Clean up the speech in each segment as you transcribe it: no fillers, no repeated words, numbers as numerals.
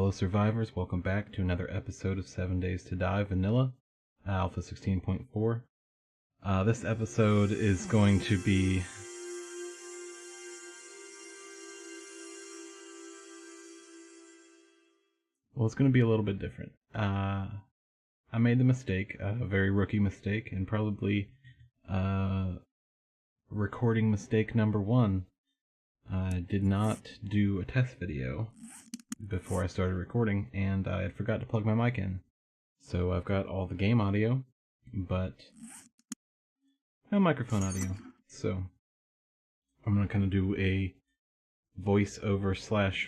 fellow survivors, welcome back to another episode of 7 Days to Die Vanilla, Alpha 16.4. This episode is going to be... well, it's going to be a little bit different. I made the mistake, a very rookie mistake, and probably recording mistake number one. I did not do a test video before I started recording, and I had forgot to plug my mic in. So I've got all the game audio, but no microphone audio. So I'm going to kind of do a voiceover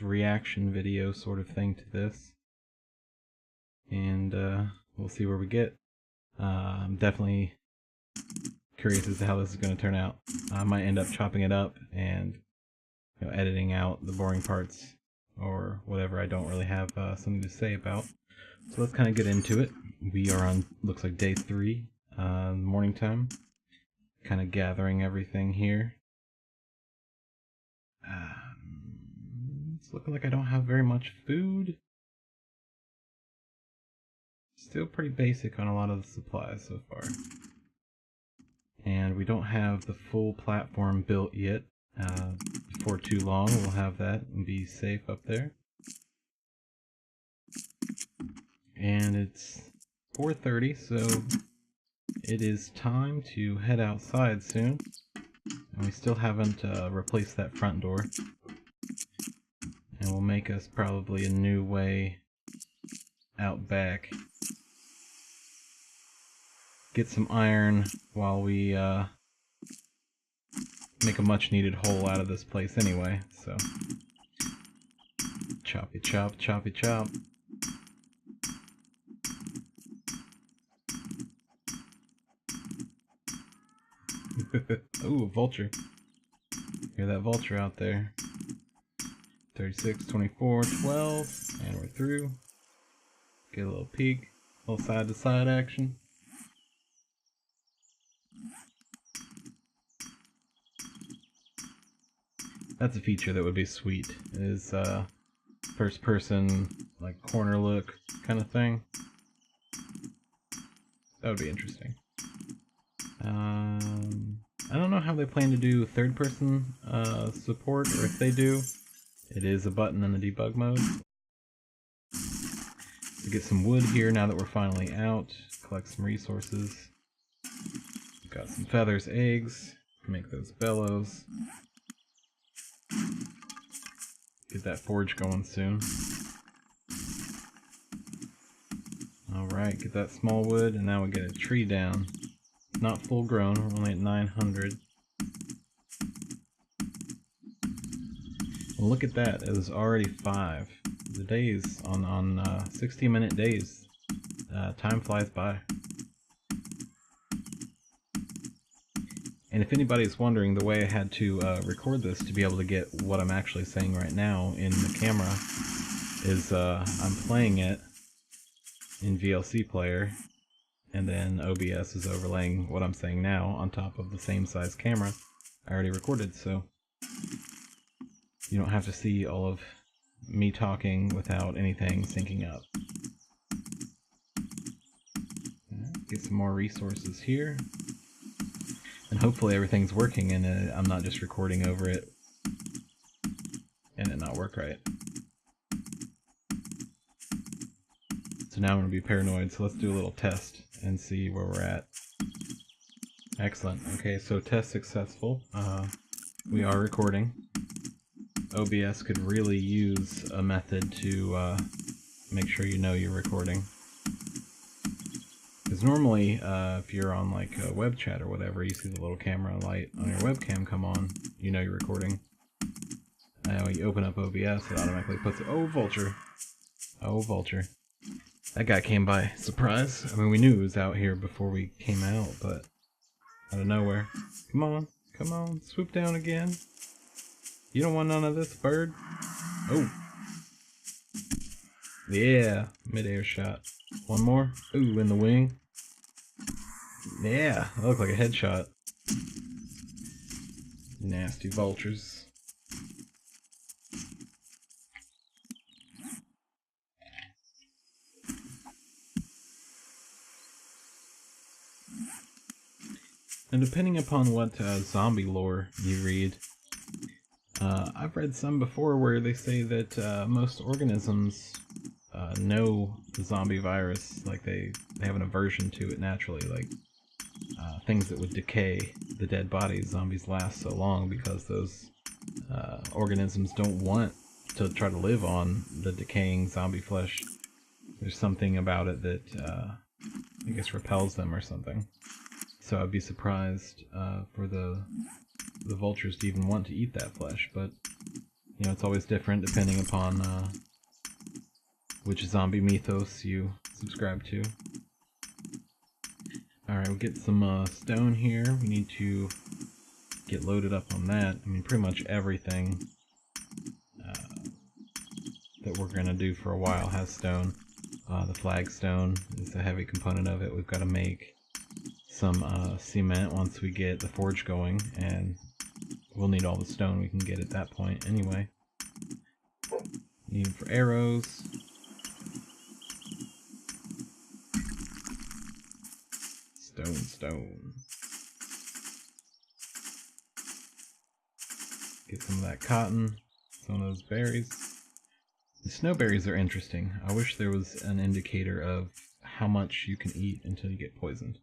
/ reaction video sort of thing to this. And we'll see where we get. I'm definitely curious as to how this is going to turn out. I might end up chopping it up and editing out the boring parts or whatever I don't really have something to say about. So let's kind of get into it. We are on, looks like day 3, morning time. Kind of gathering everything here. It's looking like I don't have very much food. Still pretty basic on a lot of the supplies so far. And we don't have the full platform built yet. Before too long we'll have that and be safe up there. And it's 4:30, so it is time to head outside soon. And we still haven't replaced that front door. And we'll make us probably a new way out back. Get some iron while we make a much needed hole out of this place anyway, so choppy chop, choppy chop. Ooh, a vulture. Hear that vulture out there. 36, 24, 12, and we're through. Get a little peek, a little side to side action. That's a feature that would be sweet, is first person, like corner look kind of thing. That would be interesting. I don't know how they plan to do third person support, or if they do. It is a button in the debug mode. To get some wood here now that we're finally out, collect some resources. Got some feathers, eggs, make those bellows. Get that forge going soon. Alright, get that small wood, and now we get a tree down. It's not full grown, we're only at 900. Well, look at that, it was already 5. The days, on 60-minute days, time flies by. And if anybody's wondering, the way I had to record this to be able to get what I'm actually saying right now in the camera is I'm playing it in VLC player, and then OBS is overlaying what I'm saying now on top of the same size camera I already recorded, so you don't have to see all of me talking without anything syncing up. Get some more resources here. And hopefully everything's working and I'm not just recording over it and it not work right. So now I'm going to be paranoid, so let's do a little test and see where we're at. Excellent. Okay, so test successful. We are recording. OBS could really use a method to make sure you know you're recording. Because normally, if you're on like a web chat or whatever, you see the little camera light on your webcam come on, you know you're recording. And when you open up OBS, it automatically puts it, oh, vulture. Oh, vulture. That guy came by surprise. I mean, we knew he was out here before we came out, but out of nowhere. Come on, swoop down again. You don't want none of this, bird. Oh. Yeah, mid-air shot. One more. Ooh, in the wing. Yeah, that looked like a headshot. Nasty vultures. And depending upon what zombie lore you read, I've read some before where they say that most organisms know the zombie virus, like they have an aversion to it naturally, like things that would decay the dead bodies. Zombies last so long because those organisms don't want to try to live on the decaying zombie flesh. There's something about it that I guess repels them or something. So I'd be surprised for the vultures to even want to eat that flesh, but you know, it's always different depending upon which zombie mythos you subscribe to. Alright, we'll get some stone here. We need to get loaded up on that. I mean, pretty much everything that we're going to do for a while has stone. The flagstone is a heavy component of it. We've got to make some cement once we get the forge going, and we'll need all the stone we can get at that point anyway. Need it for arrows. Stone. Get some of that cotton, some of those berries. The snowberries are interesting. I wish there was an indicator of how much you can eat until you get poisoned.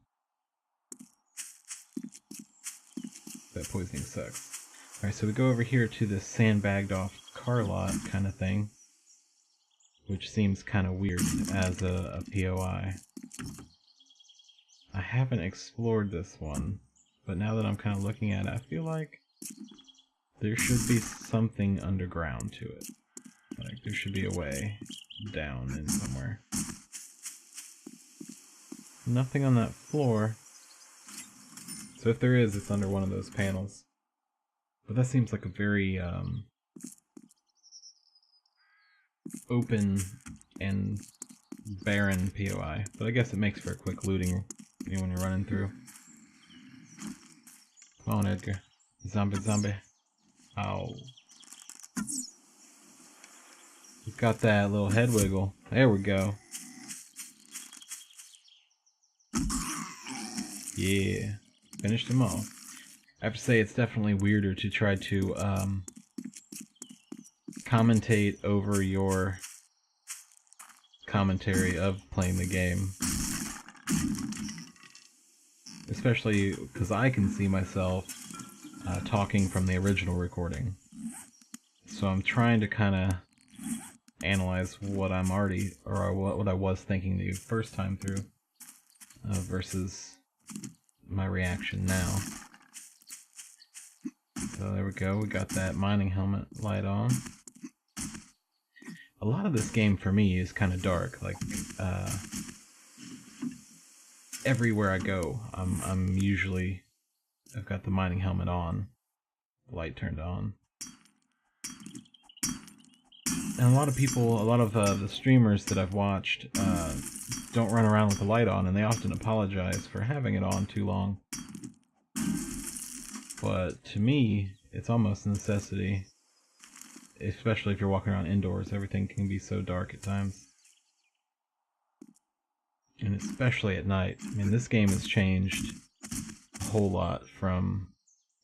That poisoning sucks. Alright, so we go over here to this sandbagged off car lot kind of thing, which seems kind of weird as a POI. I haven't explored this one, but now that I'm kind of looking at it, I feel like there should be something underground to it. Like, there should be a way down in somewhere. Nothing on that floor. So if there is, it's under one of those panels. But that seems like a very open and barren POI. But I guess it makes for a quick looting, you know, when you're running through. Come on, Edgar. Zombie. Ow. We've got that little head wiggle. There we go. Yeah. Finished him off. I have to say, it's definitely weirder to try to commentate over your commentary of playing the game. Especially because I can see myself talking from the original recording. So I'm trying to kind of analyze what I'm already, or what I was thinking the first time through, versus my reaction now. So there we go, we got that mining helmet light on. A lot of this game for me is kind of dark, like everywhere I go, I'm usually, I've got the mining helmet on, the light turned on. And a lot of people, a lot of the streamers that I've watched don't run around with the light on, and they often apologize for having it on too long. But to me, it's almost a necessity, especially if you're walking around indoors. Everything can be so dark at times. And especially at night. I mean, this game has changed a whole lot from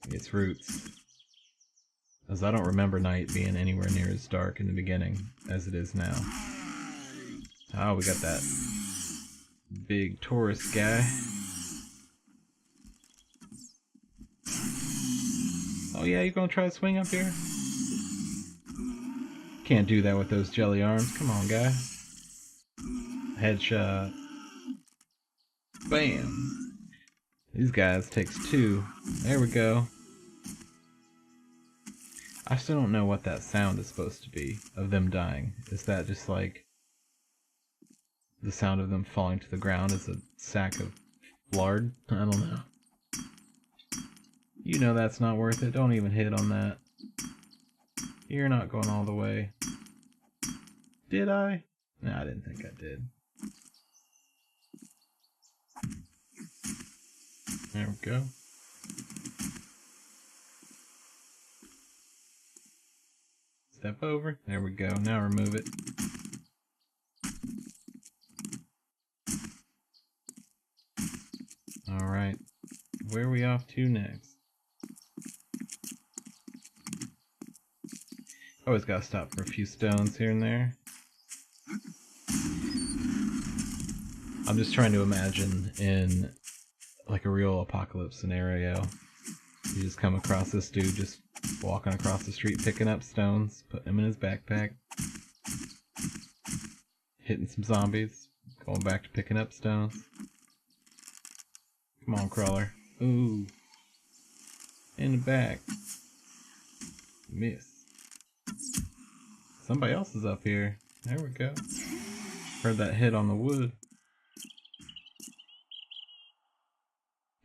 its roots, as I don't remember night being anywhere near as dark in the beginning as it is now. Oh, we got that big tourist guy. Oh yeah, you gonna try to swing up here? Can't do that with those jelly arms. Come on, guy. Headshot. Bam! These guys takes two. There we go. I still don't know what that sound is supposed to be of them dying. Is that just like the sound of them falling to the ground as a sack of lard? I don't know. You know that's not worth it. Don't even hit on that. You're not going all the way. Did I? No, I didn't think I did. There we go. Step over. There we go. Now remove it. Alright. where are we off to next? Always gotta stop for a few stones here and there. I'm just trying to imagine in like a real apocalypse scenario. You just come across this dude just walking across the street picking up stones, putting them in his backpack, hitting some zombies, going back to picking up stones. Come on, crawler. Ooh. In the back. Miss. Somebody else is up here. There we go. Heard that hit on the wood.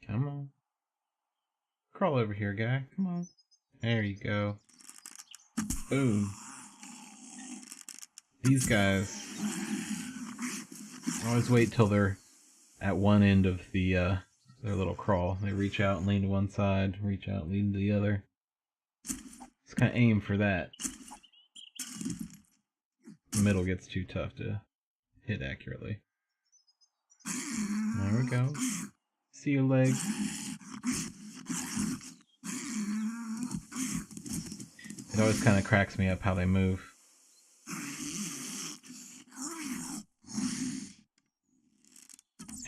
Come on. Crawl over here, guy. Come on. There you go. Boom. These guys always wait till they're at one end of the their little crawl. They reach out and lean to one side, reach out and lean to the other. Just kind of aim for that. The middle gets too tough to hit accurately. There we go. See your leg. It always kind of cracks me up how they move.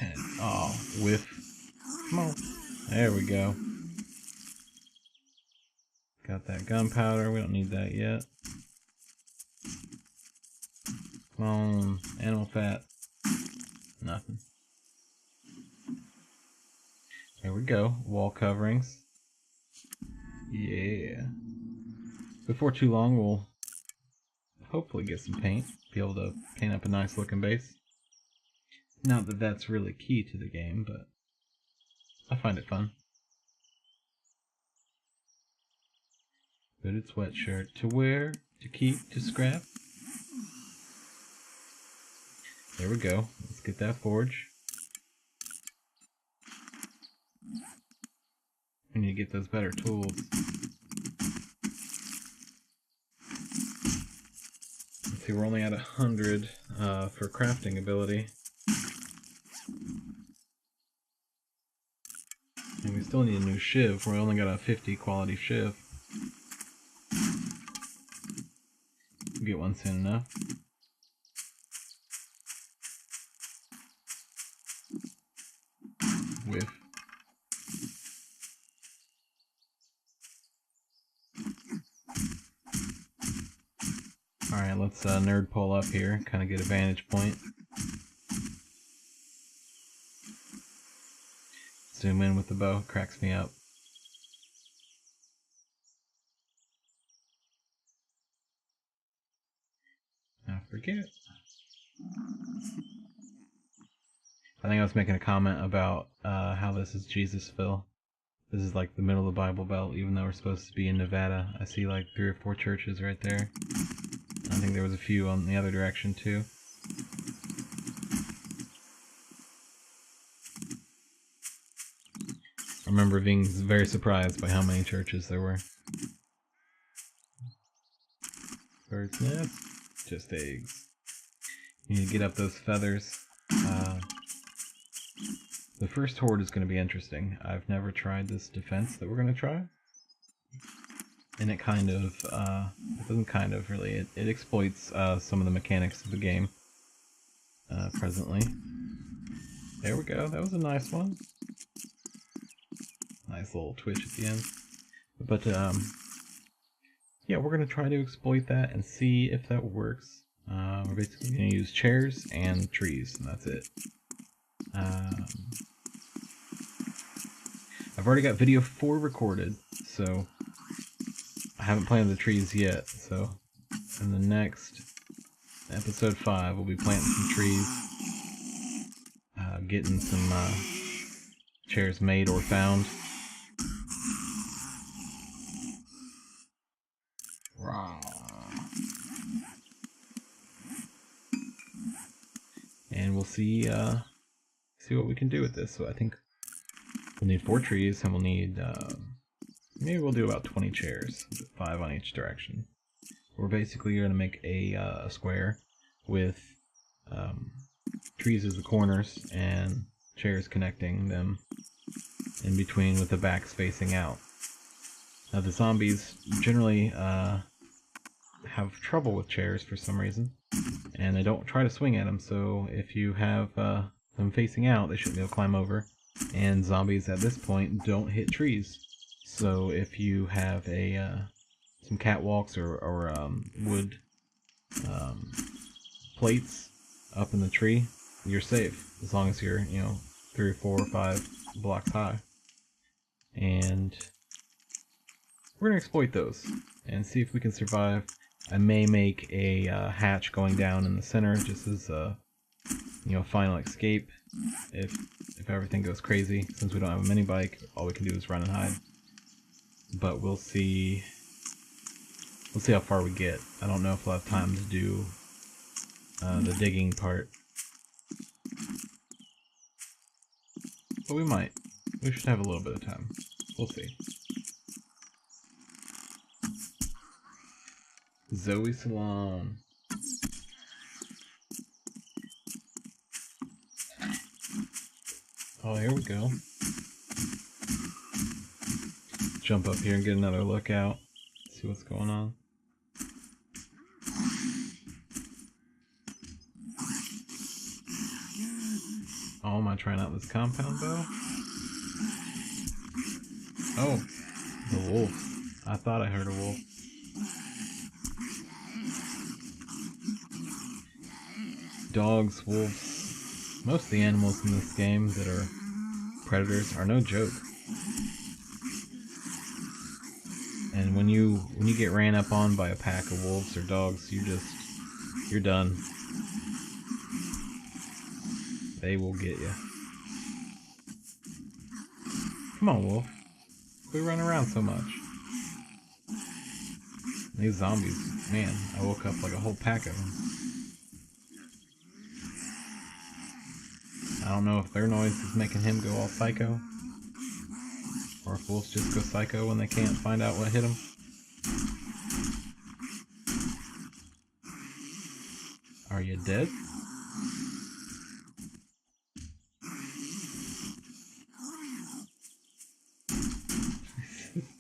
And, oh, whiff. Come on. There we go. Got that gunpowder. We don't need that yet. Come on. Animal fat. Nothing. There we go. Wall coverings. Yeah. Before too long, we'll hopefully get some paint. Be able to paint up a nice looking base. Not that that's really key to the game, but I find it fun. Hooded sweatshirt to wear, to keep, to scrap. There we go. Let's get that forge. We need to get those better tools. Let's see, we're only at 100 for crafting ability. And we still need a new shiv. We only got a 50 quality shiv. We'll get one soon enough. Whiff. Alright, let's nerd pull up here, kind of get a vantage point. Zoom in with the bow, cracks me up. I forget. I think I was making a comment about how this is Jesusville. This is like the middle of the Bible Belt, even though we're supposed to be in Nevada. I see like 3 or 4 churches right there. I think there was a few on the other direction too. I remember being very surprised by how many churches there were. Bird's nest, just eggs. You need to get up those feathers. The first horde is going to be interesting. I've never tried this defense that we're going to try. And it kind of, it doesn't kind of really, it exploits some of the mechanics of the game presently. There we go, that was a nice one. Nice little twitch at the end. But, yeah, we're going to try to exploit that and see if that works. We're basically going to use chairs and trees, and that's it. I've already got video 4 recorded, so I haven't planted the trees yet, so in the next episode 5 we'll be planting some trees, getting some chairs made or found. And we'll see what we can do with this. So I think we'll need 4 trees, and we'll need maybe we'll do about 20 chairs, 5 on each direction. We're basically going to make a square with trees as the corners and chairs connecting them in between with the backs facing out. Now the zombies generally have trouble with chairs for some reason, and they don't try to swing at them, so if you have them facing out, they shouldn't be able to climb over. And zombies at this point don't hit trees, so if you have some catwalks or wood plates up in the tree, you're safe, as long as you're, 3 or 4 or 5 blocks high. And we're going to exploit those and see if we can survive. I may make a hatch going down in the center just as a final escape if everything goes crazy. Since we don't have a mini bike, all we can do is run and hide. But we'll see how far we get. I don't know if we'll have time to do the digging part, but we might. We should have a little bit of time. We'll see. Zoe Salon. Oh, here we go. Jump up here and get another look out. See what's going on. Oh, am I trying out this compound bow? Oh, the wolf. I thought I heard a wolf. Dogs, wolves, most of the animals in this game that are predators are no joke. And when you get ran up on by a pack of wolves or dogs, you're done. They will get you. Come on, wolf. Quit running around so much. These zombies, man, I woke up like a whole pack of them. I don't know if their noise is making him go all psycho, or if wolves just go psycho when they can't find out what hit them. Are you dead?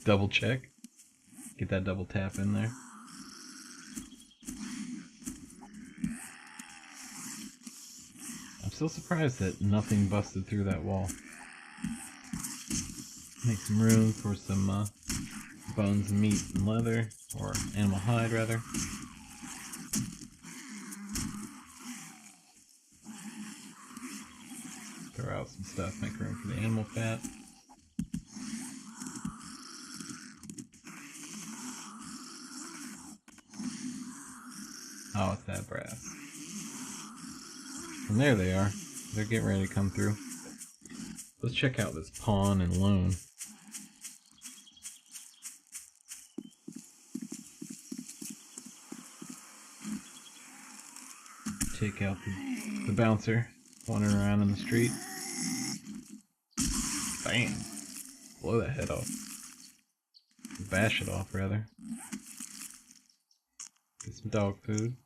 Double check. Get that double tap in there. I'm still surprised that nothing busted through that wall. Make some room for some bones and meat and leather, or animal hide rather. Throw out some stuff, make room for the animal fat. Oh, it's that brass. And there they are. They're getting ready to come through. Let's check out this pawn and loan. Take out the bouncer wandering around in the street. Bam! Blow that head off. Bash it off, rather. Get some dog food.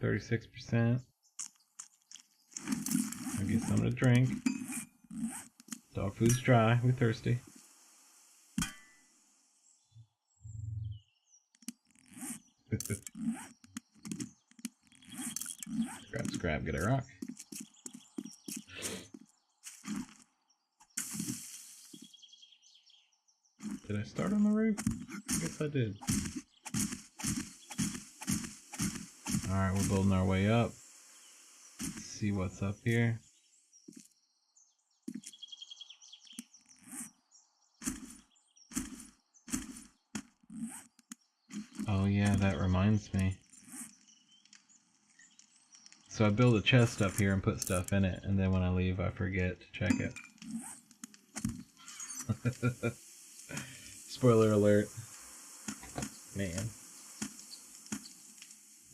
36%. I'll get something to drink. Dog food's dry. We're thirsty. Grab, get a rock. Did I start on the roof? I guess I did. Alright, we're building our way up. Let's see what's up here. Oh yeah, that reminds me. So I build a chest up here and put stuff in it, and then when I leave I forget to check it. Spoiler alert. Man.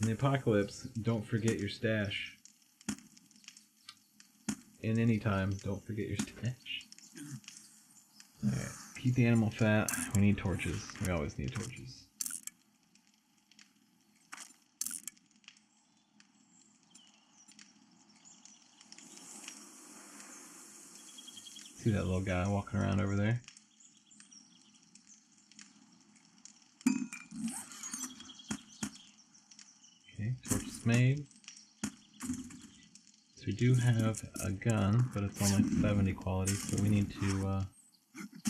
In the apocalypse, don't forget your stash. In any time, don't forget your stash. Alright, keep the animal fat. We need torches. We always need torches. See that little guy walking around over there. Okay, torch is made. So we do have a gun, but it's only 70 quality, so we need to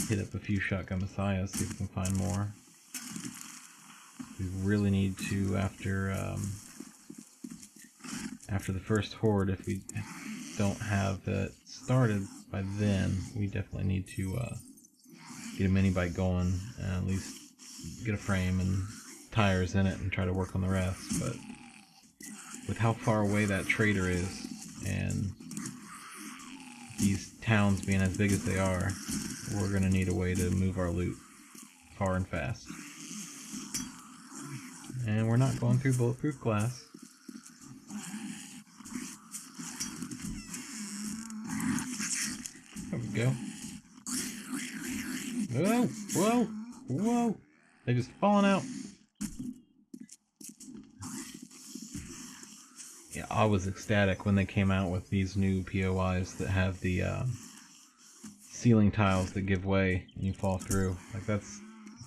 hit up a few shotgun messiahs, see if we can find more. We really need to, after the first horde, if we don't have it started by then, we definitely need to get a mini bike going, and at least get a frame and tires in it and try to work on the rest. But with how far away that trader is, and these towns being as big as they are, we're going to need a way to move our loot far and fast. And we're not going through bulletproof glass. There we go. Whoa! Whoa! Whoa! They just falling out. Yeah, I was ecstatic when they came out with these new POIs that have the ceiling tiles that give way and you fall through. Like it's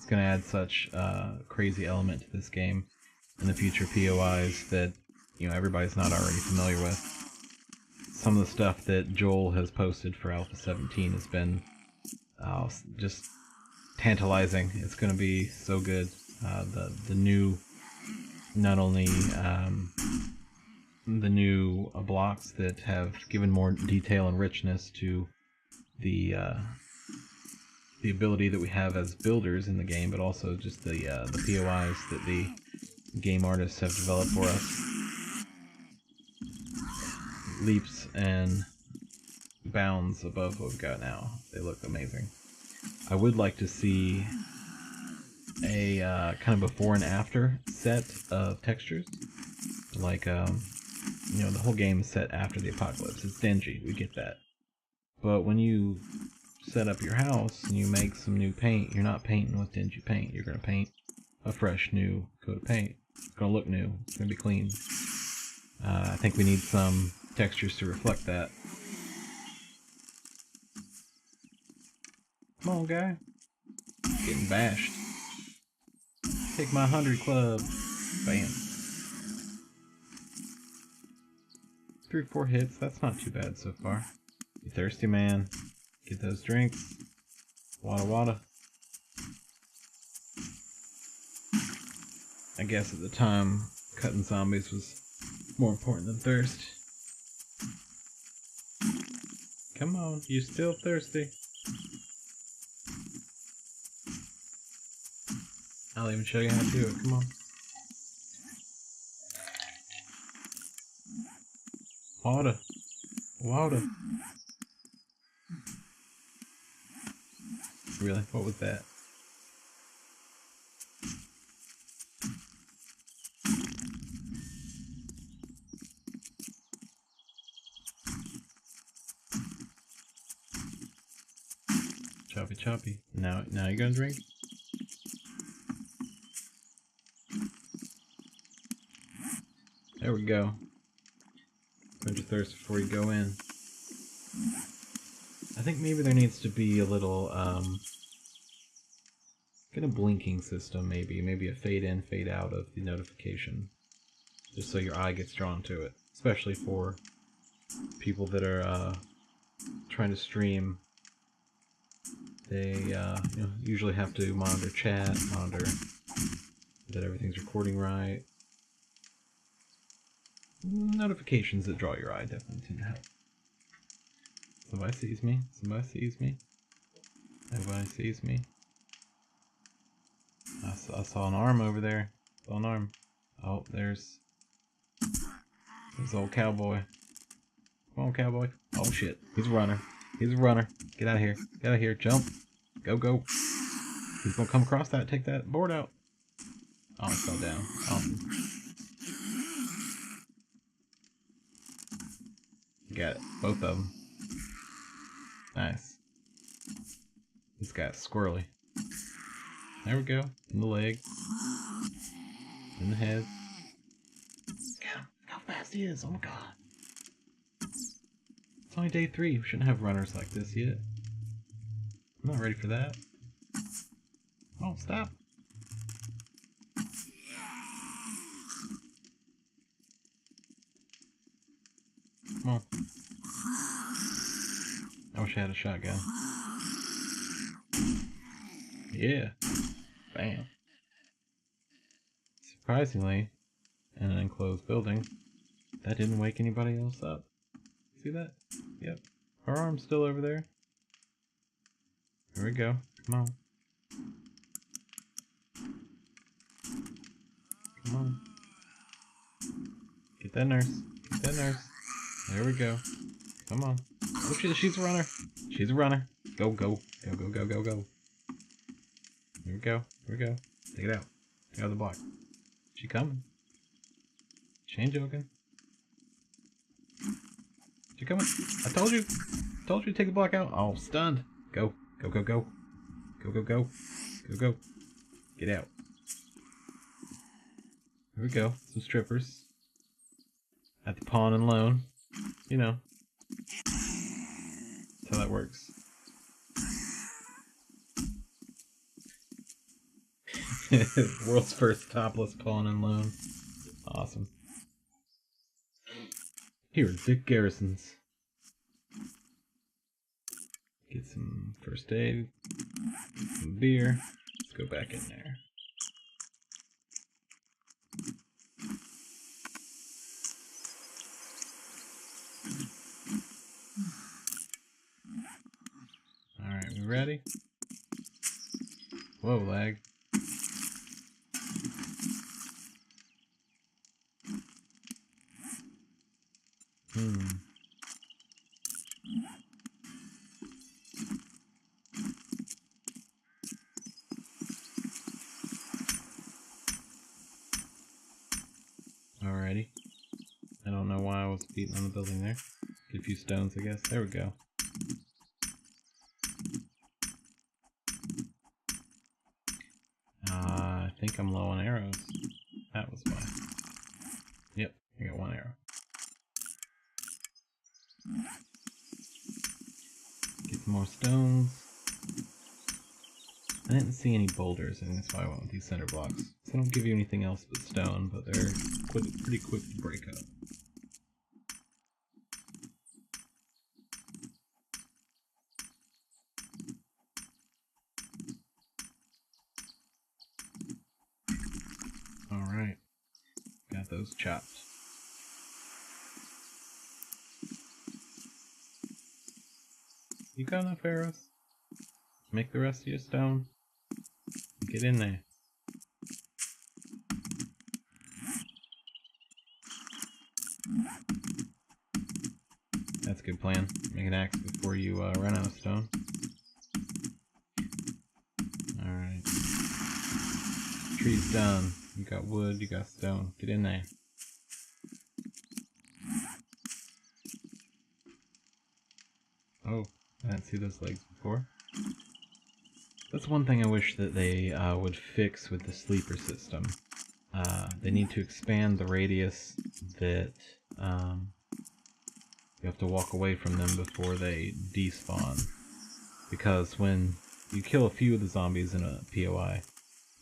going to add such a crazy element to this game in the future POIs that, you know, everybody's not already familiar with. Some of the stuff that Joel has posted for Alpha 17 has been just tantalizing. It's going to be so good. The new, not only the new blocks that have given more detail and richness to the ability that we have as builders in the game, but also just the POIs that the game artists have developed for us. Leaps and bounds above what we've got now. They look amazing. I would like to see a kind of before and after set of textures. Like, you know, the whole game is set after the apocalypse. It's dingy, we get that. But when you set up your house and you make some new paint, you're not painting with dingy paint. You're going to paint a fresh new coat of paint. It's going to look new. It's going to be clean. I think we need some textures to reflect that. Come on, guy. Getting bashed. Take my 100 club. Bam. 3 or 4 hits. That's not too bad so far. You thirsty, man? Get those drinks. Wada wada. I guess at the time, cutting zombies was more important than thirst. Come on, you still thirsty? I'll even show you how to do it, come on. Water. Water. Really? What was that? Choppy choppy. Now you're gonna drink? There we go. Quench your thirst before you go in. I think maybe there needs to be a little, get a blinking system maybe a fade in, fade out of the notification. Just so your eye gets drawn to it. Especially for people that are, trying to stream. They, you know, usually have to monitor chat, monitor that everything's recording right. Notifications that draw your eye definitely tend to help. Somebody sees me. Somebody sees me. Everybody sees me. I saw an arm over there. Saw an arm. Oh, there's old cowboy. Come on, cowboy. Oh shit. He's a runner. He's a runner. Get out of here. Get out of here. Jump. Go, go. He's gonna come across that. Take that board out. Oh, it fell down. Awesome. Got it. Both of them. Nice. This guy's squirrely. There we go. In the leg. In the head. Get him. Look how fast he is. Oh my god. It's only day 3. We shouldn't have runners like this yet. I'm not ready for that. Oh, stop. Come on. I wish I had a shotgun. Yeah. Bam. Surprisingly, in an enclosed building, that didn't wake anybody else up. See that? Yep. Her arm's still over there. Here we go. Come on. Come on. Get that nurse. Get that nurse. There we go. Come on. Oh, she's a runner. She's a runner. Go, go. Go, go, go, go, go. Here we go. Here we go. Take it out. Take out the block. She coming. She ain't joking. She coming. I told you. Told you to take the block out. Oh, stunned. Go. Go, go, go. Go, go, go. Go, go. Get out. Here we go. Some strippers. At the pawn and loan. You know. That's how that works. World's first topless pawn and loan. Awesome. Here are Dick Garrison's. Get some first aid. Some beer. Let's go back in there. Alright, we ready? Whoa, lag. Alrighty. I don't know why I was beating on the building there. Get a few stones, I guess. There we go. I think I'm low on arrows. That was why. Yep, I got one arrow. Get some more stones. I didn't see any boulders, and that's why I went with these center blocks. So they don't give you anything else but stone, but they're pretty quick to break up. Alright, got those chopped. You got enough arrows? Make the rest of your stone. Get in there. That's a good plan. Make an axe before you run out of stone. Alright. Tree's done. You got wood, you got stone. Get in there. Oh, I didn't see those legs before. That's one thing I wish that they would fix with the sleeper system. They need to expand the radius that you have to walk away from them before they despawn. Because when you kill a few of the zombies in a POI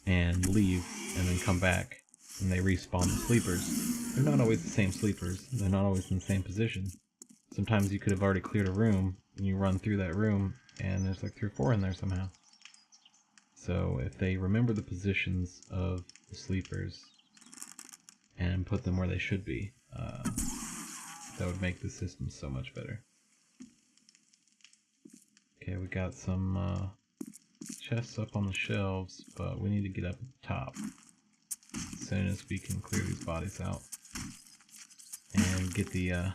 and leave and then come back and they respawn the sleepers, they're not always the same sleepers. They're not always in the same position. Sometimes you could have already cleared a room and you run through that room and there's like 3 or 4 in there somehow. So if they remember the positions of the sleepers and put them where they should be, that would make the system so much better. Okay, we got some chests up on the shelves, but we need to get up at the top as soon as we can clear these bodies out and get the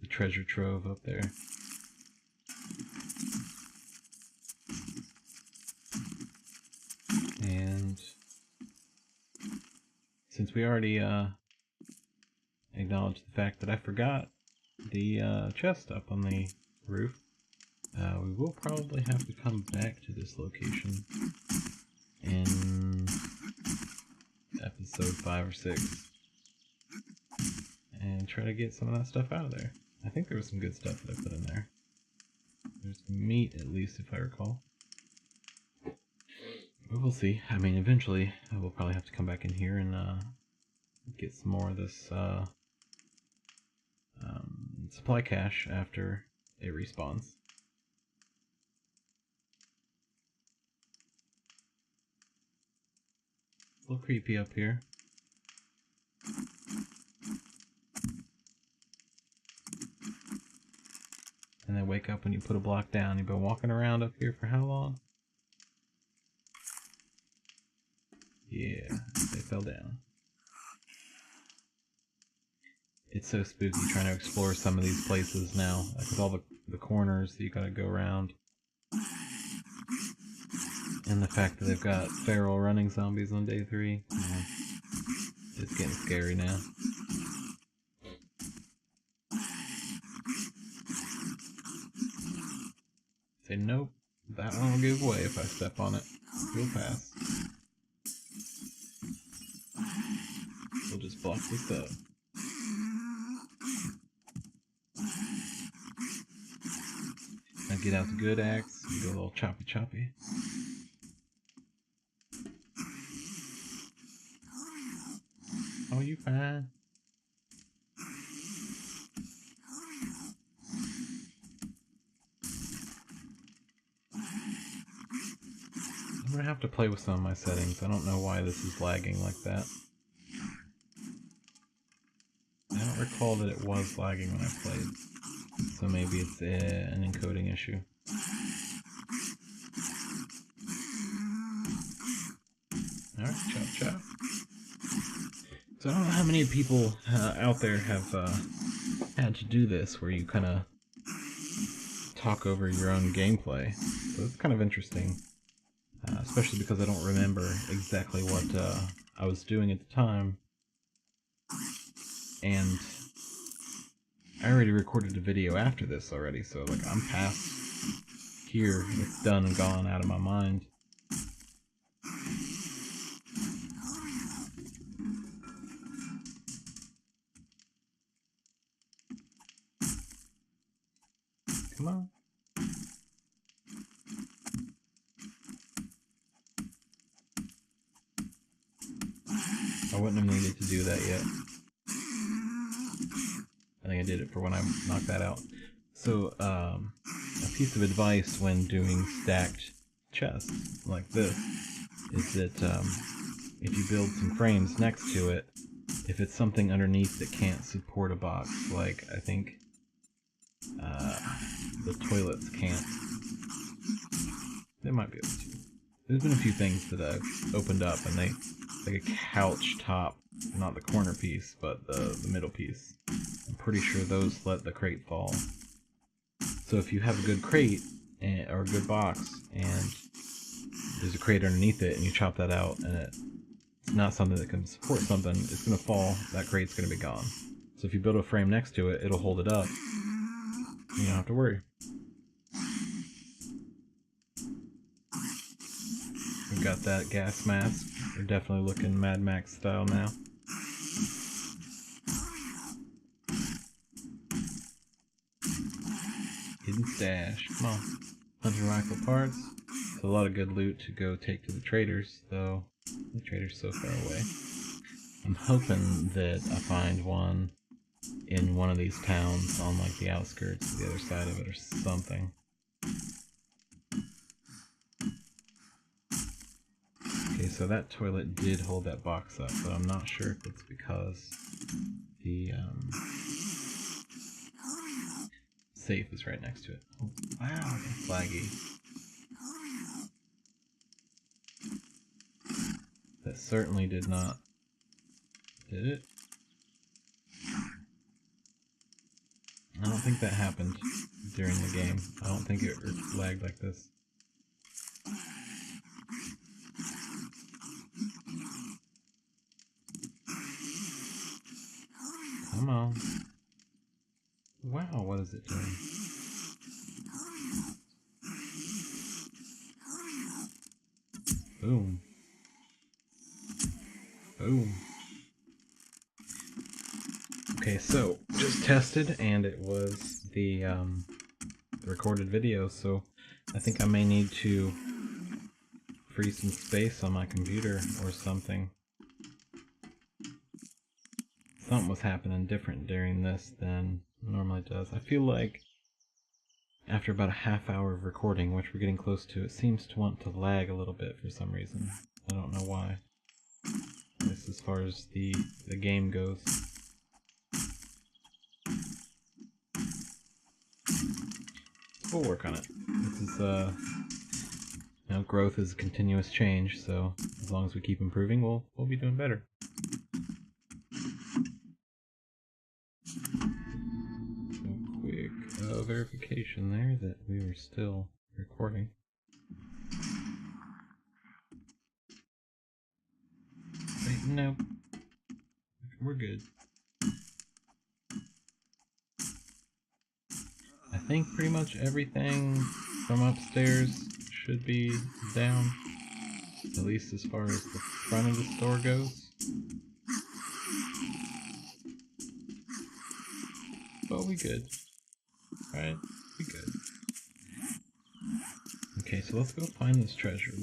treasure trove up there. And since we already acknowledged the fact that I forgot the chest up on the roof, we will probably have to come back to this location in episode 5 or 6 and try to get some of that stuff out of there. I think there was some good stuff that I put in there. There's meat, at least, if I recall. But we'll see. I mean, eventually I will probably have to come back in here and get some more of this supply cache after it respawns. It's a little creepy up here. And then wake up when you put a block down. You've been walking around up here for how long? Yeah, they fell down. It's so spooky trying to explore some of these places now, like with all the corners that you gotta go around. And the fact that they've got feral running zombies on day 3. It's getting scary now. Say nope, that one will give way if I step on it. You'll pass. We'll just block this up. Now get out the good axe and go a little choppy. Oh, you fine? I'm gonna have to play with some of my settings. I don't know why this is lagging like that. I don't recall that it was lagging when I played. So maybe it's an encoding issue. Alright, chop. So I don't know how many people out there have had to do this, where you kind of talk over your own gameplay. So it's kind of interesting. Especially because I don't remember exactly what I was doing at the time. And I already recorded a video after this already, so like I'm past here. It's done and gone out of my mind. Come on. I wouldn't have needed to do that yet. I think I did it for when I knocked that out. So, a piece of advice when doing stacked chests like this is that if you build some frames next to it, if it's something underneath that can't support a box, like I think the toilets can't, they might be able to. There's been a few things that I've opened up and they, like a couch top, not the corner piece, but the middle piece. I'm pretty sure those let the crate fall. So if you have a good crate or a good box and there's a crate underneath it and you chop that out and it's not something that can support something, it's going to fall, that crate's going to be gone. So if you build a frame next to it, it'll hold it up. You don't have to worry. We've got that gas mask. We're definitely looking Mad Max style now. Hidden stash. Come on. Hunting rifle parts. It's a lot of good loot to go take to the traders, though the trader's so far away. I'm hoping that I find one in one of these towns on like the outskirts, the other side of it or something. Okay, so that toilet did hold that box up, but I'm not sure if it's because the safe is right next to it. Oh, wow, it's laggy. That certainly did not. Did it? I don't think that happened during the game. I don't think it lagged like this. Come on. Wow, what is it doing? Boom. Boom. Okay, so just tested and it was the recorded video, so I think I may need to freeze some space on my computer or something. Something was happening different during this than it normally does. I feel like after about a half hour of recording, which we're getting close to, it seems to want to lag a little bit for some reason. I don't know why. At least as far as the game goes. We'll work on it. This is, you know, growth is continuous change, so as long as we keep improving, we'll be doing better. Verification there that we were still recording. Wait, no. We're good. I think pretty much everything from upstairs should be down. At least as far as the front of the store goes. But we good. Right, we good. Okay, so let's go find this treasure.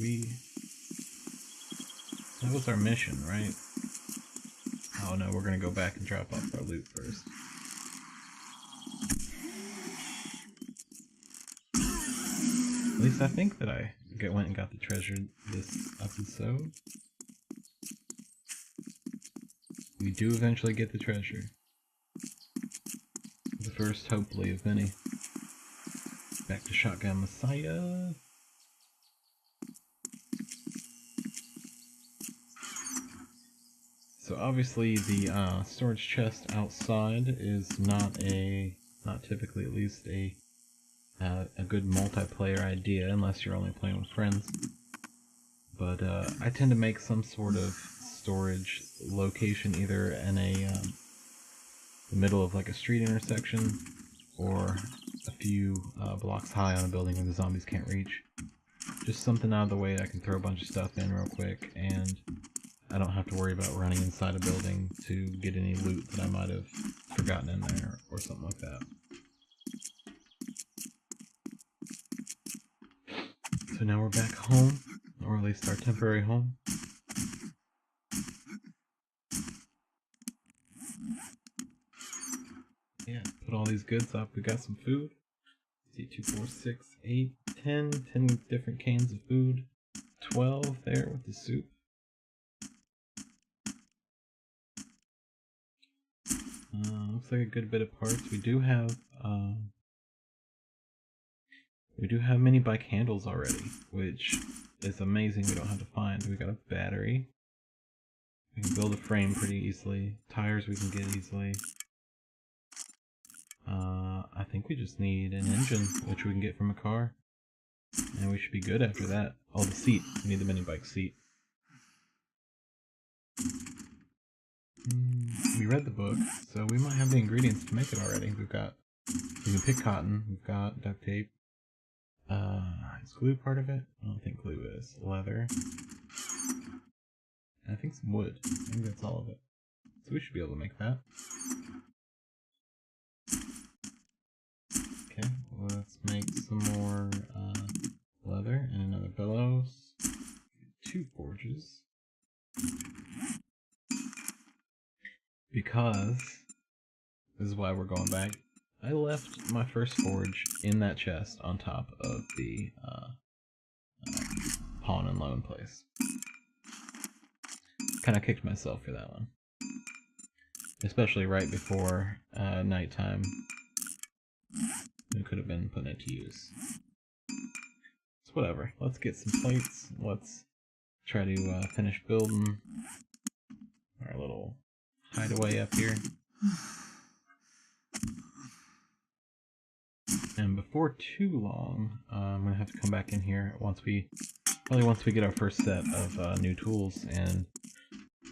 That was our mission, right? Oh no, we're gonna go back and drop off our loot first. At least I think that I went and got the treasure this episode. We do eventually get the treasure. The first, hopefully, of many. Back to Shotgun Messiah. So obviously the storage chest outside is not typically at least a good multiplayer idea unless you're only playing with friends. But I tend to make some sort of storage location either in the middle of like a street intersection or a few blocks high on a building where the zombies can't reach. Just something out of the way I can throw a bunch of stuff in real quick, and I don't have to worry about running inside a building to get any loot that I might have forgotten in there or something like that. So now we're back home, or at least our temporary home. Yeah, put all these goods up. We got some food. See, 2, 4, 6, 8, 10 different cans of food. 12 there with the soup. Looks like a good bit of parts. We do have mini bike handles already, which is amazing. We don't have to find. We got a battery. We can build a frame pretty easily. Tires we can get easily. I think we just need an engine, which we can get from a car. And we should be good after that. Oh, the seat. We need the mini bike seat. We read the book, so we might have the ingredients to make it already. We can pick cotton. We've got duct tape. Is glue part of it? I don't think glue is. Leather. And I think some wood. I think that's all of it. So we should be able to make that. Okay, let's make some more leather and another bellows. 2 forges. Because, this is why we're going back, I left my first forge in that chest on top of the pawn and loan place. Kind of kicked myself for that one. Especially right before nighttime. It could have been putting it to use. So whatever, let's get some plates. Let's try to finish building our little hideaway up here. And before too long, I'm gonna have to come back in here once we get our first set of new tools and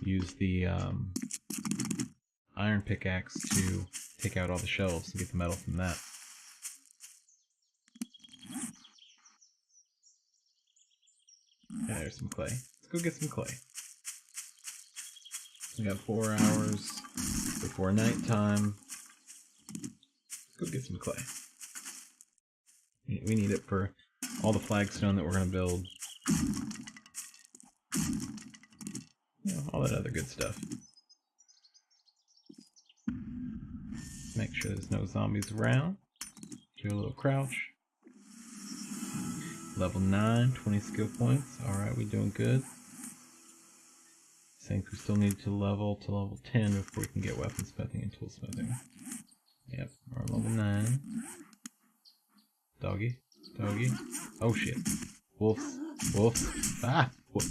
use the iron pickaxe to take out all the shelves and get the metal from that. There's some clay. Let's go get some clay. We got 4 hours before nighttime. Let's go get some clay. We need it for all the flagstone that we're going to build. You know, all that other good stuff. Make sure there's no zombies around. Do a little crouch. Level 9, 20 skill points. Alright, we're doing good. I think we still need to level 10 before we can get weaponsmithing and toolsmithing. Yep, we're level 9. Doggy. Doggy. Oh shit. Wolves. Wolves. Ah!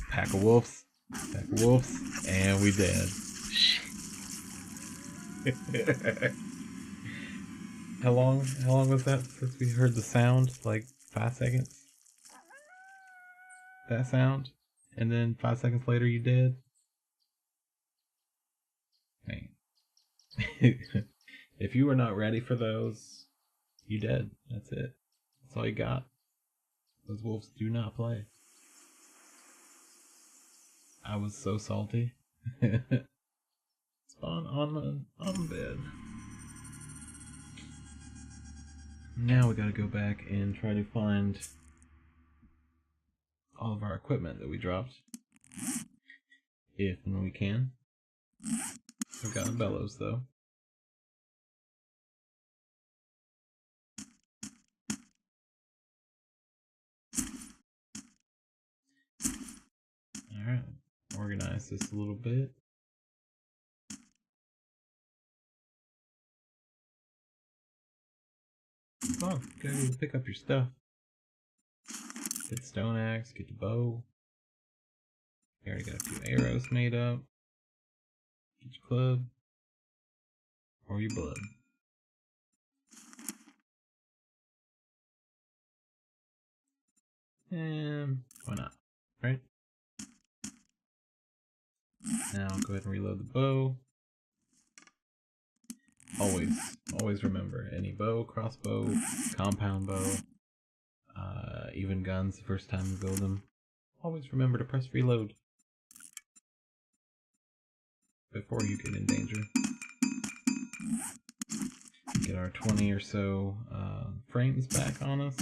Pack of wolves. Pack of wolves. And we dead. Shit. How long was that since we heard the sound? Like 5 seconds? That sound? And then 5 seconds later you dead? Man. If you were not ready for those, you dead. That's it. That's all you got. Those wolves do not play. I was so salty. Spawn on the bed. Now we gotta go back and try to find all of our equipment that we dropped. If and when we can. We've got bellows though. Alright, organize this a little bit. Come on, go pick up your stuff. Get the stone axe, get the bow. You already got a few arrows made up. Get your club. Or your blood. And why not, right? Now I'll go ahead and reload the bow. Always remember, any bow, crossbow, compound bow, even guns the first time you build them, always remember to press reload before you get in danger. Get our 20 or so frames back on us.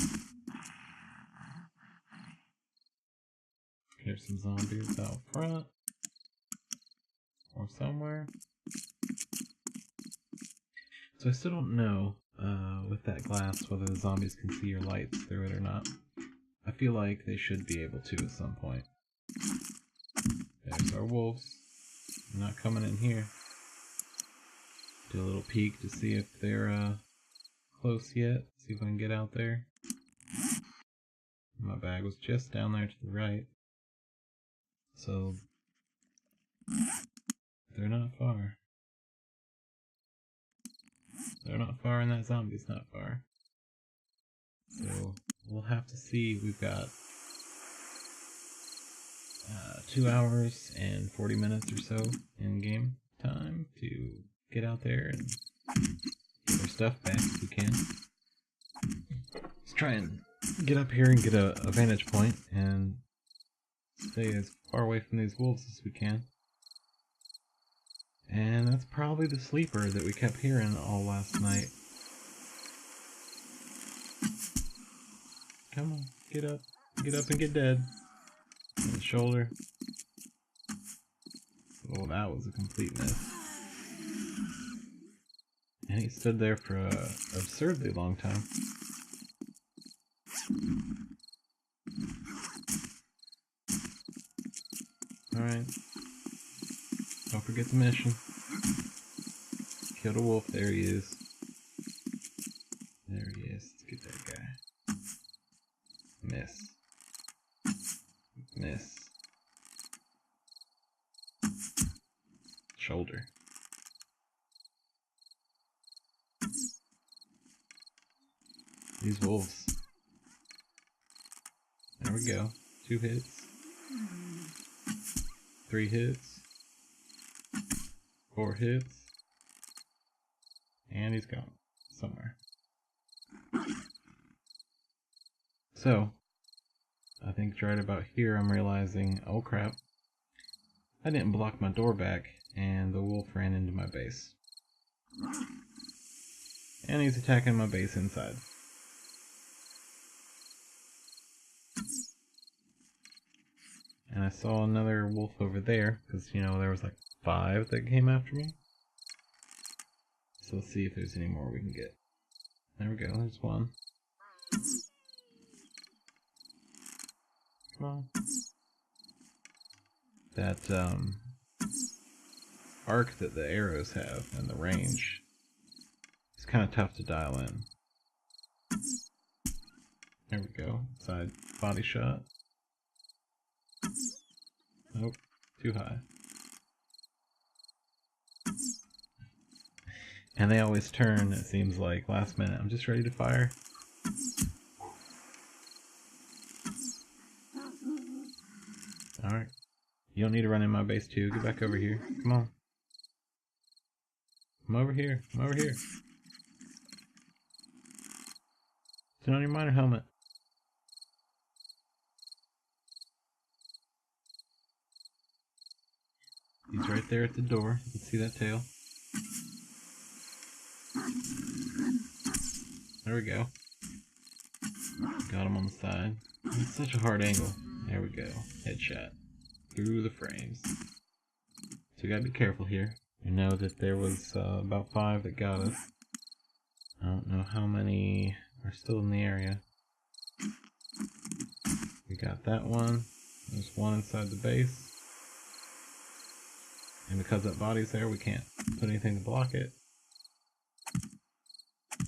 There's some zombies out front or somewhere. So I still don't know with that glass whether the zombies can see your lights through it or not. I feel like they should be able to at some point. There's our wolves. They're not coming in here. Do a little peek to see if they're close yet. See if I can get out there. My bag was just down there to the right. So they're not far. They're not far and that zombie's not far. So we'll have to see. We've got 2 hours and 40 minutes or so in game time to get out there and get our stuff back if we can. Let's try and get up here and get a vantage point and stay as far away from these wolves as we can. And that's probably the sleeper that we kept hearing all last night. Come on, get up and get dead. On the shoulder. Oh, that was a complete miss. And he stood there for an absurdly long time. Alright. Don't forget the mission. Kill the wolf. There he is. There he is. Let's get that guy. Miss. Miss. Shoulder. These wolves. There we go. 2 hits. 3 hits. 4 hits. And he's gone. Somewhere. So, I think right about here I'm realizing, oh crap, I didn't block my door back, and the wolf ran into my base. And he's attacking my base inside. And I saw another wolf over there, because, you know, there was like 5 that came after me. So let's see if there's any more we can get. There we go, there's one. Come on. That, arc that the arrows have and the range is kind of tough to dial in. There we go. Side body shot. Nope, too high. And they always turn, it seems like, last minute. I'm just ready to fire. Alright. You don't need to run in my base too. Get back over here. Come on. Come over here. Come over here. Turn on your miner helmet. He's right there at the door. You can see that tail. There we go. Got him on the side. It's such a hard angle. There we go. Headshot. Through the frames. So we gotta be careful here. We know that there was about 5 that got us. I don't know how many are still in the area. We got that one. There's one inside the base. And because that body's there, we can't put anything to block it.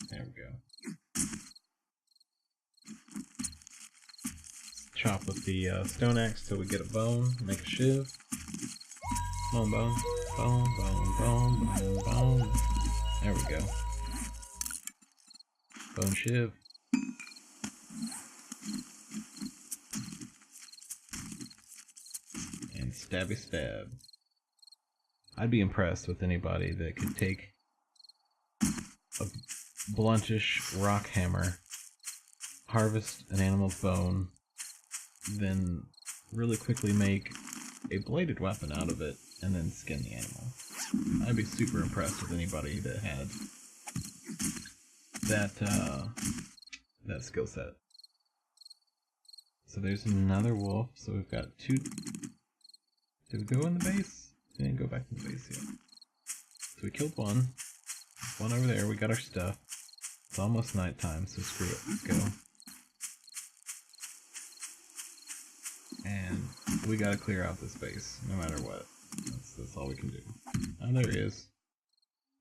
There we go. Chop with the stone axe till we get a bone, make a shiv. Bone, bone, bone, bone, bone, bone, bone. There we go. Bone shiv. And stabby stab. I'd be impressed with anybody that could take a bluntish rock hammer, harvest an animal's bone, then really quickly make a bladed weapon out of it, and then skin the animal. I'd be super impressed with anybody that had that skill set. So there's another wolf, so we've got 2. Did we go in the base? We didn't go back in the base yet. So we killed one. One over there, we got our stuff. It's almost nighttime, so screw it, let's go. And we gotta clear out this base, no matter what. That's all we can do. Oh, there he is.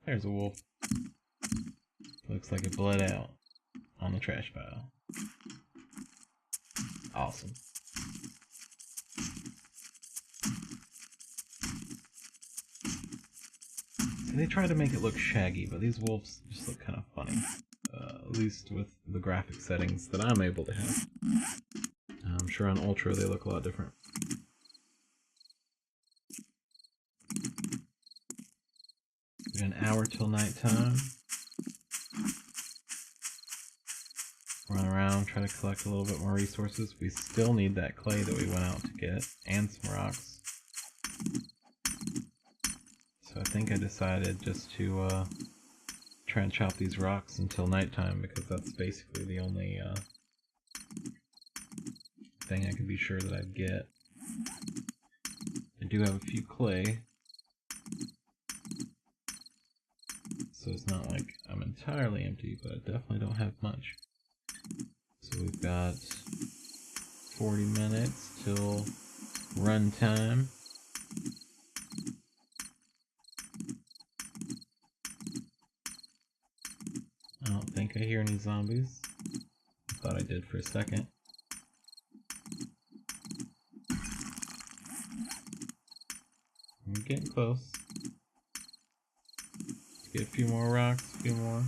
There's a wolf. Looks like it bled out on the trash pile. Awesome. So they try to make it look shaggy, but these wolves just look kind of funny. At least with the graphic settings that I'm able to have. I'm sure on Ultra they look a lot different. We got an hour till nighttime. Run around, try to collect a little bit more resources. We still need that clay that we went out to get, and some rocks. So I think I decided just to try and chop these rocks until nighttime, because that's basically the only thing I can be sure that I'd get. I do have a few clay, so it's not like I'm entirely empty, but I definitely don't have much. So we've got 40 minutes till run time. I don't think I hear any zombies. I thought I did for a second. We're getting close. Let's get a few more rocks, a few more.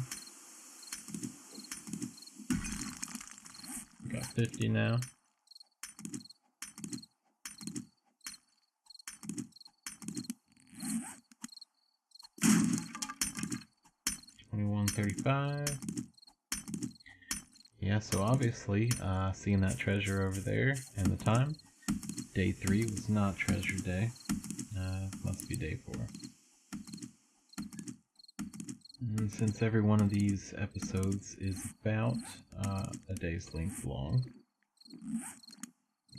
We got 50 now. $21.35. Yeah, so obviously, seeing that treasure over there and the time, day 3 was not treasure day. Must be day 4. And since every one of these episodes is about a day's length long,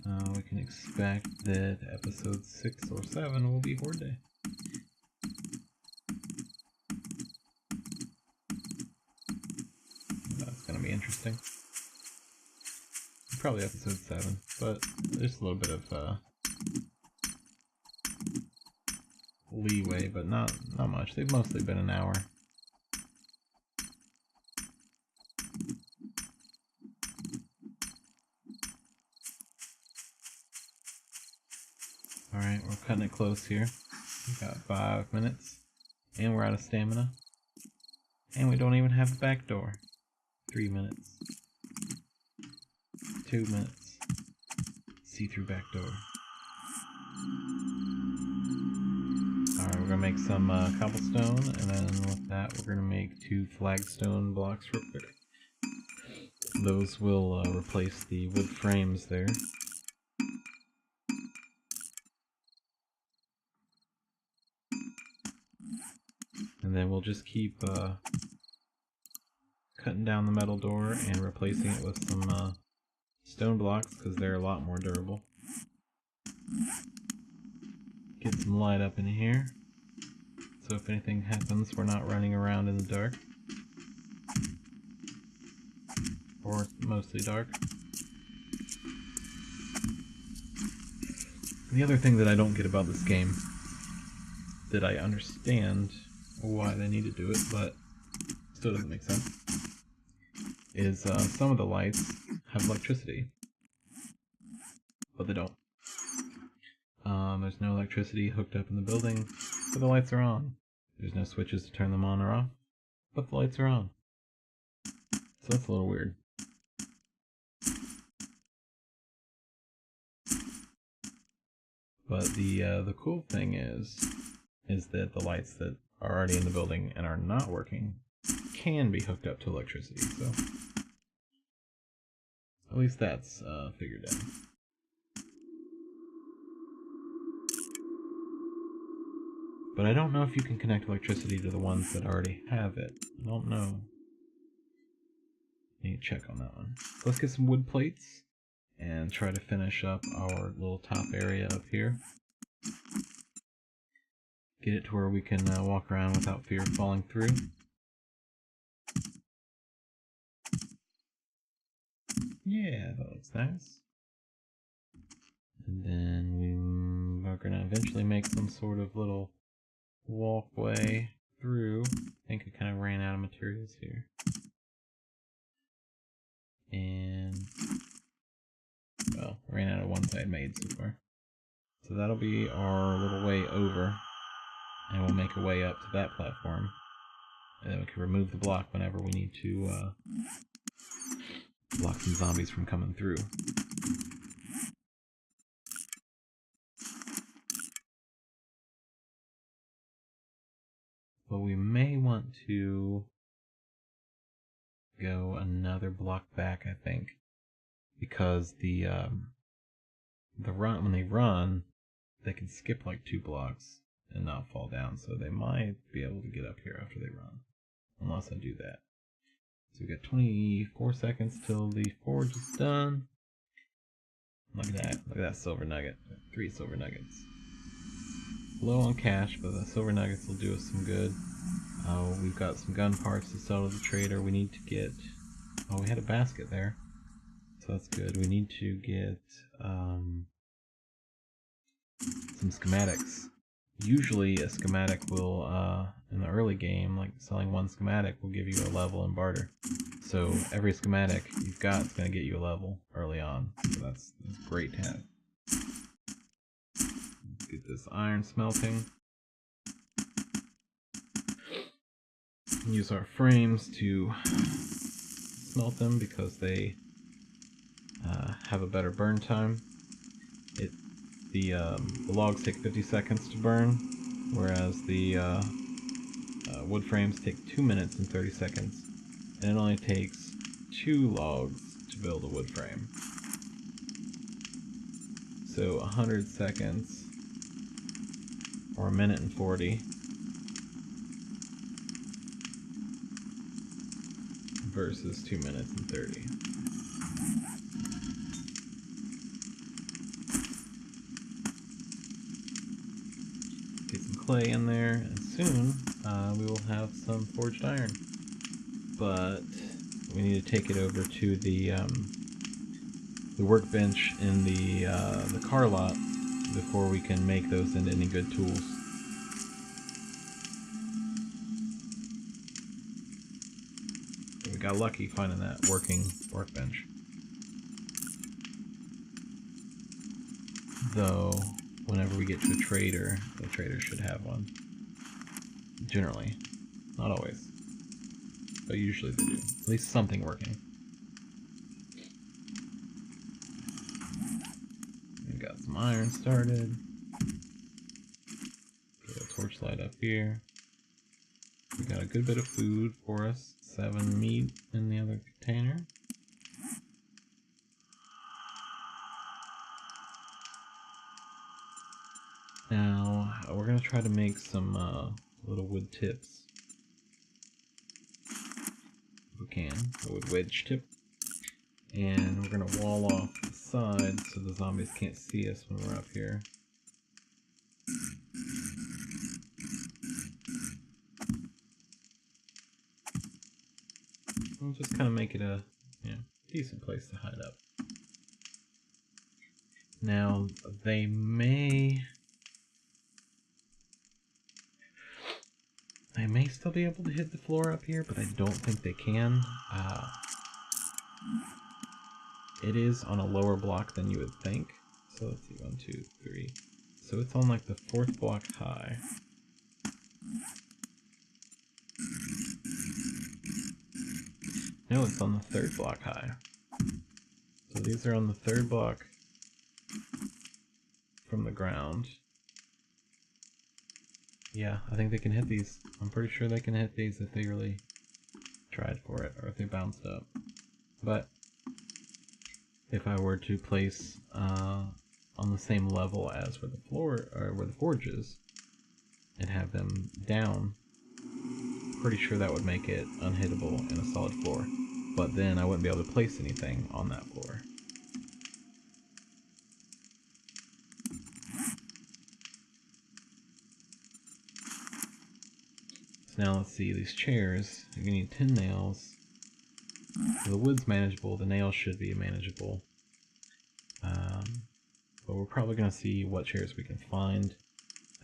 We can expect that episode 6 or 7 will be Horde Day. That's gonna be interesting. Probably episode 7, but there's a little bit of leeway, but not much. They've mostly been an hour. Alright, we're cutting it close here. We've got 5 minutes, and we're out of stamina. And we don't even have the back door. 3 minutes. 2 minutes. See-through back door. Alright, we're gonna make some cobblestone, and then with that we're gonna make 2 flagstone blocks real quick. Those will replace the wood frames there. And then we'll just keep cutting down the metal door and replacing it with some stone blocks because they're a lot more durable. Get some light up in here, so if anything happens we're not running around in the dark. Or mostly dark. The other thing that I don't get about this game, that I understand why they need to do it, but still doesn't make sense, is some of the lights have electricity, but they don't. There's no electricity hooked up in the building, but the lights are on. There's no switches to turn them on or off, but the lights are on. So that's a little weird. But the cool thing is that the lights that are already in the building and are not working can be hooked up to electricity, so at least that's figured out. But I don't know if you can connect electricity to the ones that already have it. I don't know. Need to check on that one. Let's get some wood plates and try to finish up our little top area up here. Get it to where we can walk around without fear of falling through. Yeah, that looks nice. And then we're going to eventually make some sort of little walkway through. I think I kind of ran out of materials here. And, well, ran out of ones I had made so far. So that'll be our little way over. And we'll make a way up to that platform. And then we can remove the block whenever we need to block some zombies from coming through. But we may want to go another block back, I think, because the run, when they run, they can skip like 2 blocks and not fall down, so they might be able to get up here after they run, unless I do that. So we got 24 seconds till the forge is done. Look at that! Look at that silver nugget. 3 silver nuggets. Low on cash, but the silver nuggets will do us some good. We've got some gun parts to sell to the trader. We need to get... Oh, we had a basket there. So that's good. We need to get some schematics. Usually a schematic will, in the early game, like selling 1 schematic will give you a level in barter. So every schematic you've got is going to get you a level early on. So that's great to have. Let's get this iron smelting. Use our frames to smelt them because they have a better burn time. The logs take 50 seconds to burn, whereas the wood frames take 2 minutes and 30 seconds, and it only takes 2 logs to build a wood frame. So 100 seconds, or 1 minute and 40. Versus 2 minutes and 30. clay in there, and soon we will have some forged iron. But we need to take it over to the workbench in the car lot before we can make those into any good tools. We got lucky finding that working workbench. Though, whenever we get to a trader, the trader should have one. Generally. Not always. But usually they do. At least something working. We got some iron started. Get a torchlight up here. We got a good bit of food for us. 7 meat in the other container. Now, we're going to try to make some little wood tips. If we can. A wood wedge tip. And we're going to wall off the side so the zombies can't see us when we're up here. We'll just kind of make it a decent place to hide up. Now, they may still be able to hit the floor up here, but I don't think they can. It is on a lower block than you would think. So let's see, 1, 2, 3. So it's on like the 4th block high. No, it's on the 3rd block high. So these are on the 3rd block from the ground. Yeah, I think they can hit these. I'm pretty sure they can hit these if they really tried for it, or if they bounced up. But if I were to place on the same level as where the floor, or where the forge is, and have them down, pretty sure that would make it unhittable in a solid floor. But then I wouldn't be able to place anything on that floor. So now let's see, these chairs, you're going to need 10 nails. The wood's manageable, the nails should be manageable. But we're probably going to see what chairs we can find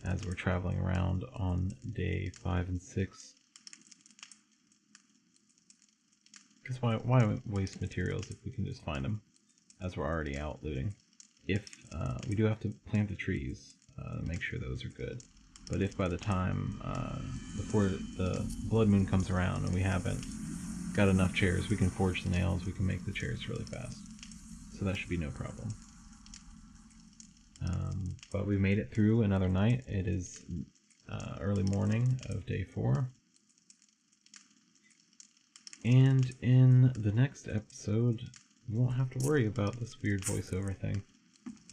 as we're traveling around on day 5 and 6. Because why waste materials if we can just find them as we're already out looting? If we do have to plant the trees, make sure those are good. But if by the time before the blood moon comes around and we haven't got enough chairs, we can forge the nails, we can make the chairs really fast. So that should be no problem. But we made it through another night. It is early morning of day 4. And in the next episode, you won't have to worry about this weird voiceover thing,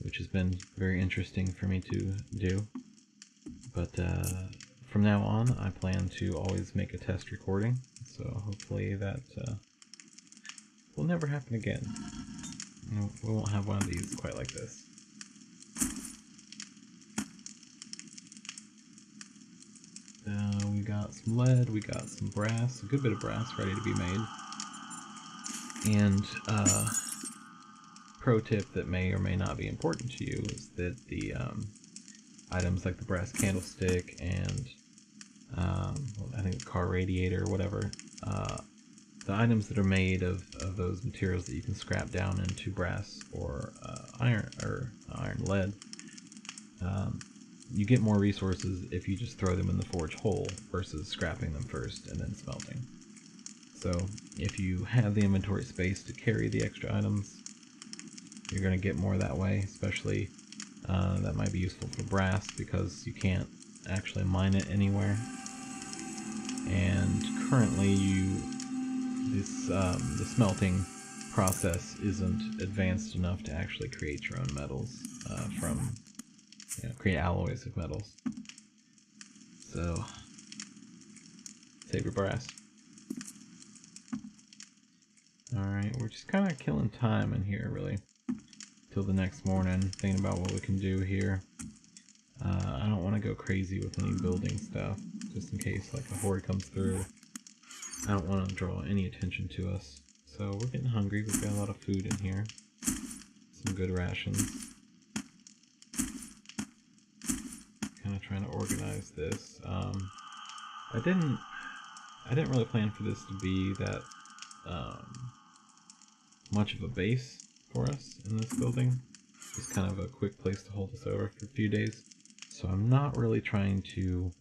which has been very interesting for me to do. But from now on, I plan to always make a test recording, so hopefully that will never happen again. We won't have one of these quite like this. We got some lead, we got some brass, a good bit of brass ready to be made. And pro tip that may or may not be important to you is that the items like the brass candlestick and I think the car radiator or whatever, the items that are made of those materials that you can scrap down into brass or iron lead, you get more resources if you just throw them in the forge whole versus scrapping them first and then smelting. So if you have the inventory space to carry the extra items, you're going to get more that way. Especially that might be useful for brass because you can't actually mine it anywhere. And currently the smelting process isn't advanced enough to actually create your own metals create alloys of metals. So save your brass. Alright, we're just kind of killing time in here really till the next morning, thinking about what we can do here. I don't want to go crazy with any building stuff, just in case like a horde comes through. I don't want to draw any attention to us. So we're getting hungry. We've got a lot of food in here. Some good rations. Kind of trying to organize this. I didn't really plan for this to be that much of a base for us in this building. Just kind of a quick place to hold us over for a few days. So I'm not really trying to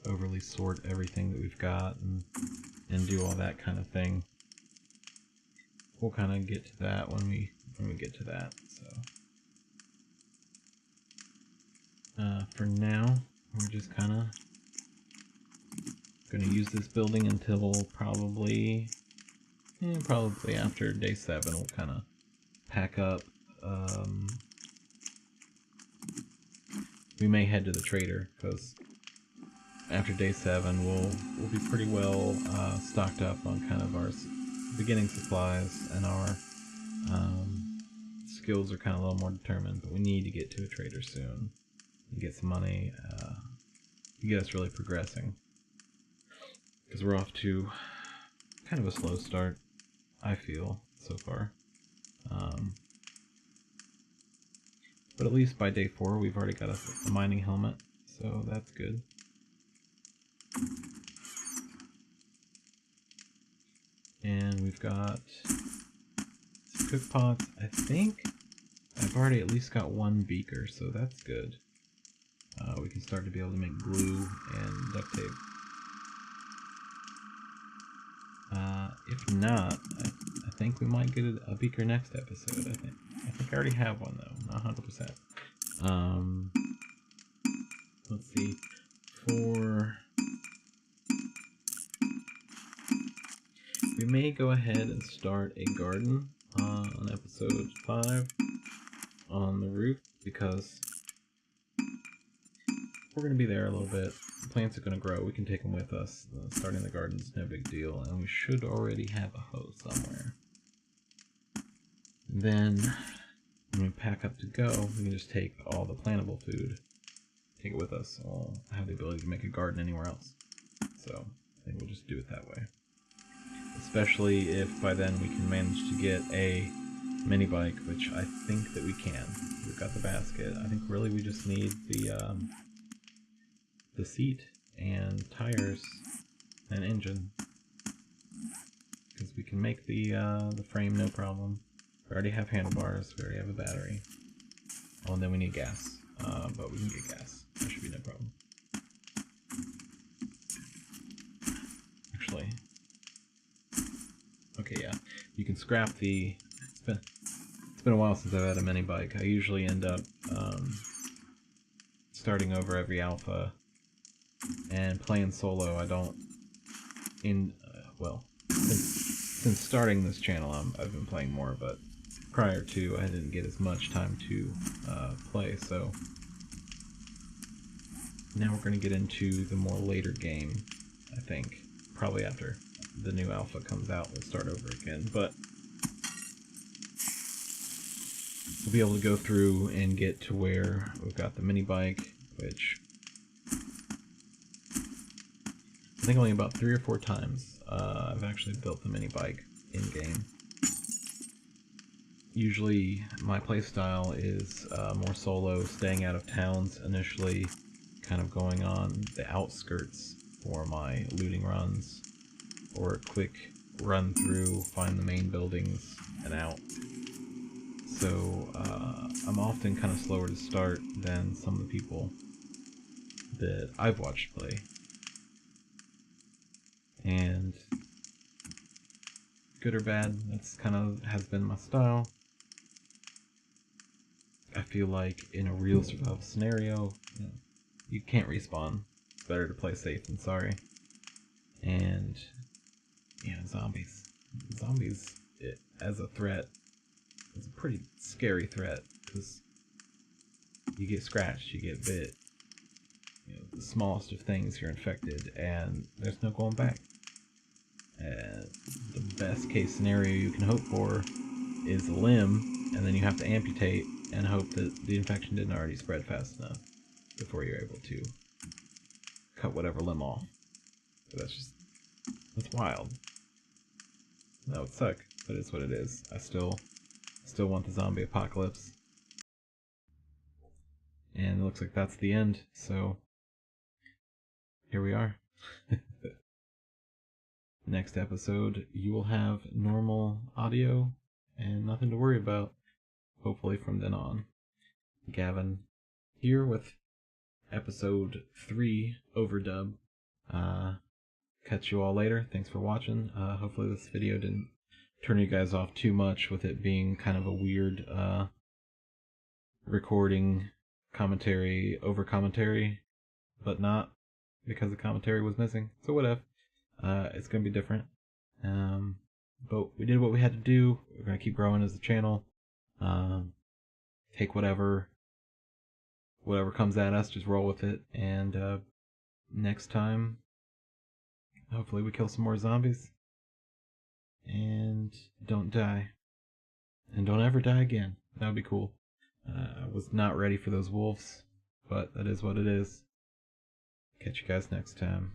overly sort everything that we've got and do all that kind of thing. We'll kind of get to that when we get to that. So for now, we're just kind of going to use this building until probably after day 7. We'll kind of pack up. We may head to the trader because after day 7 we'll be pretty well stocked up on kind of our beginning supplies, and our skills are kind of a little more determined. But we need to get to a trader soon and get some money to get us really progressing, because we're off to kind of a slow start, I feel, so far. But at least by day 4 we've already got a mining helmet, so that's good. And we've got some cook pots. I think I've already at least got 1 beaker, so that's good. We can start to be able to make glue and duct tape. If not, I think we might get a beaker next episode. I think I already have one though, not 100%. Let's see. We may go ahead and start a garden on episode 5 on the roof, because we're going to be there a little bit. The plants are going to grow. We can take them with us. Starting the garden is no big deal, and we should already have a hoe somewhere. And then, when we pack up to go, we can just take all the plantable food, take it with us. We'll have the ability to make a garden anywhere else. So, I think we'll just do it that way. Especially if by then we can manage to get a mini bike, which I think that we can. We've got the basket. I think really we just need the seat and tires and engine, because we can make the frame no problem. We already have handlebars. We already have a battery. Oh, and then we need gas, but we can get gas. That should be no problem. Actually, okay, yeah, you can scrap the. It's been a while since I've had a mini bike. I usually end up starting over every alpha and playing solo. I don't well, since starting this channel I've been playing more, but prior to I didn't get as much time to play, so now we're going to get into the more later game. I think probably after the new alpha comes out we'll start over again, but we'll be able to go through and get to where we've got the mini bike, which I think only about 3 or 4 times I've actually built the mini bike in-game. Usually my playstyle is more solo, staying out of towns initially, kind of going on the outskirts for my looting runs, or a quick run through, find the main buildings, and out. So I'm often kind of slower to start than some of the people that I've watched play. And good or bad, that's kind of has been my style. I feel like in a real survival scenario, you can't respawn. It's better to play safe than sorry. And zombies. Zombies as a threat is a pretty scary threat, because you get scratched, you get bit. The smallest of things, you're infected, and there's no going back. The best case scenario you can hope for is a limb, and then you have to amputate and hope that the infection didn't already spread fast enough. before you're able to cut whatever limb off. So that's wild. That would suck, but it's what it is. I still want the zombie apocalypse. And it looks like that's the end, so here we are. Next episode, you will have normal audio and nothing to worry about, hopefully from then on. Gavin here with episode 3 overdub. Catch you all later. Thanks for watching. Hopefully this video didn't turn you guys off too much with it being kind of a weird recording commentary over commentary, but not because the commentary was missing. So whatever. It's gonna be different. But we did what we had to do. We're gonna keep growing as a channel. Take whatever comes at us, just roll with it. And next time, hopefully we kill some more zombies and don't die. And don't ever die again. That would be cool. I was not ready for those wolves, but that is what it is. Catch you guys next time.